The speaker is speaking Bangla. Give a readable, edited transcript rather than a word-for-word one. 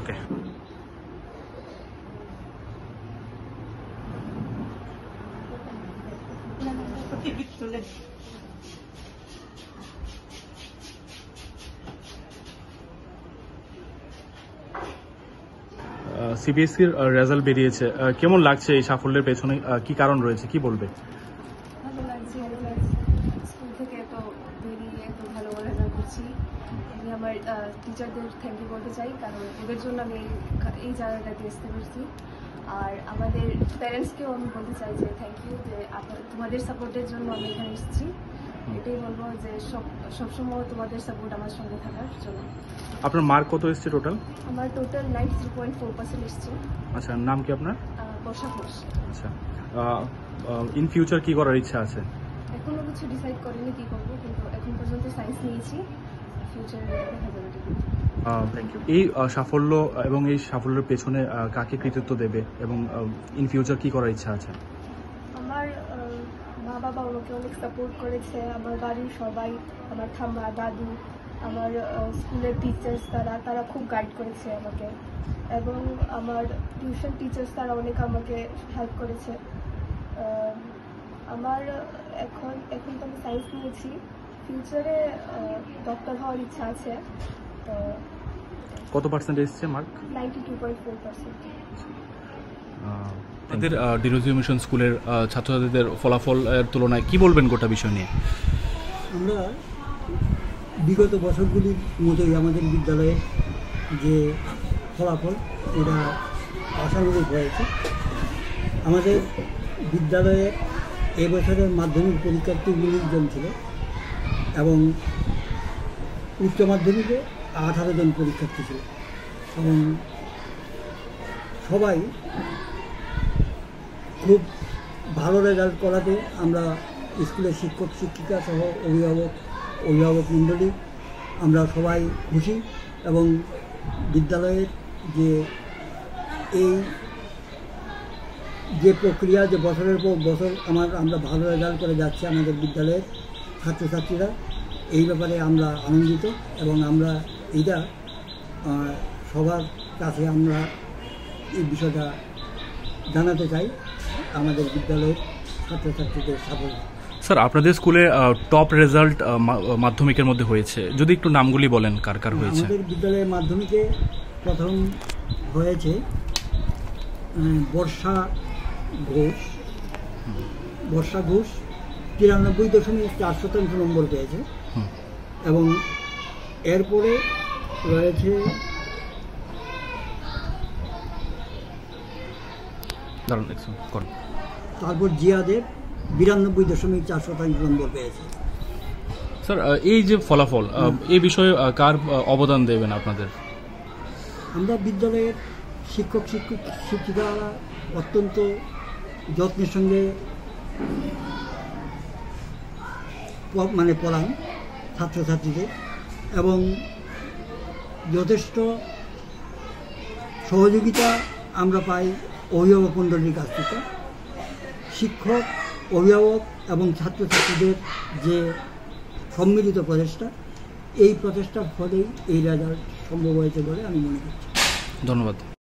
ওকে। সিবিএসসির রেজাল্ট বেরিয়েছে, কেমন লাগছে? এই সাফল্যের পেছনে কি কারণ রয়েছে, কি বলবে? ভালো লাগছে। স্কুল থেকে এত বেরিয়ে এত ভালো রেজাল্ট করছি। আমি আমার টিচারদের থ্যাংক ইউ বলতে চাই, কারণ ওদের জন্য আমি এই জায়গাটাতে আসতে পারছি। আর আমাদের প্যারেন্টসকেও আমি বলতে চাই যে থ্যাংক ইউ, যে তোমাদের সাপোর্টের জন্য আমি এখানে এসেছি। এটাই বলবো যে সবসময় তোমাদের সাপোর্ট আমার সঙ্গে থাকার জন্য। আপনার মার্ক কত এসছে টোটাল? আমার টোটাল 93.4% এসছে। আচ্ছা, নাম কি আপনার? বর্ষা ঘোষ। আচ্ছা, ইন ফিউচার কি করার ইচ্ছা আছে? এখনো কিছু ডিসাইড করিনি কি করবো, কিন্তু এখন পর্যন্ত সায়েন্স নিয়েছি। ফিউচারে দেখা যাবে। Thank you. এই সাফল্য এবং এই সাফল্যের পেছনে কাকে কৃতিত্ব দেবে এবং ইন ফিউচার কি করার ইচ্ছা আছে? আমার মা বাবা আমাকে অনেক সাপোর্ট করেছে, আমার বাড়ির সবাই, আমার ঠাম্মা দাদু, আমার স্কুলের টিচার্স, তারা খুব গাইড করেছে আমাকে, এবং আমার টিউশন টিচার্স তারা অনেক আমাকে হেল্প করেছে। আমার এখন তো আমি সায়েন্স নিয়েছি, ফিউচারে ডক্টর হওয়ার ইচ্ছা আছে। তো কত পার্সেন্ট এসছে মার্ক? 92.4%। আমাদের ডিরোজিও মিশন স্কুলের ছাত্রছাত্রীদের ফলাফলের তুলনায় কি বলবেন গোটা বিষয় নিয়ে? আমরা বিগত বছরগুলির মতোই আমাদের বিদ্যালয়ের যে ফলাফল এটা আশানুরূপ হয়েছে। আমাদের বিদ্যালয়ে এবছরের মাধ্যমিক পরীক্ষার্থী 19 জন ছিল এবং উচ্চ মাধ্যমিকে 18 জন পরীক্ষার্থী ছিল, এবং সবাই খুব ভালো রেজাল্ট করাতে আমরা স্কুলের শিক্ষক শিক্ষিকা সহ অভিভাবক মণ্ডলী আমরা সবাই খুশি। এবং বিদ্যালয়ের যে প্রক্রিয়া, যে বছরের পর বছর আমরা ভালো রেজাল্ট করে যাচ্ছি আমাদের বিদ্যালয়ের ছাত্রছাত্রীরা, এই ব্যাপারে আমরা আনন্দিত। এবং আমরা এইটা সবার কাছে আমরা এই বিষয়টা জানাতে চাই আমাদের বিদ্যালয়ের ছাত্রছাত্রীদের সাফল্য। স্যার, আপনাদের স্কুলে টপ রেজাল্ট মাধ্যমিকের মধ্যে হয়েছে, যদি একটু নামগুলি বলেন কার কার হয়েছে? আমাদের বিদ্যালয়ের মাধ্যমিকে প্রথম হয়েছে বর্ষা ঘোষ 93.4% নম্বর পেয়েছে, এবং এরপরে রয়েছে তারপর জিয়াদের 92.4% নম্বর পেয়েছে। স্যার, এই যে ফলাফল, এই বিষয়ে কার অবদান দেবেন আপনাদের? আমরা বিদ্যালয়ের শিক্ষক শিক্ষিকারা অত্যন্ত যত্নের সঙ্গে পড়ান ছাত্রছাত্রীদের, এবং যথেষ্ট সহযোগিতা আমরা পাই অভিভাবক মণ্ডলীর কাছ থেকে। শিক্ষক, অভিভাবক এবং ছাত্রছাত্রীদের যে সম্মিলিত প্রচেষ্টা, এই প্রচেষ্টার ফলেই এই রেজাল্ট সম্ভব হয়েছে বলে আমি মনে করছি। ধন্যবাদ।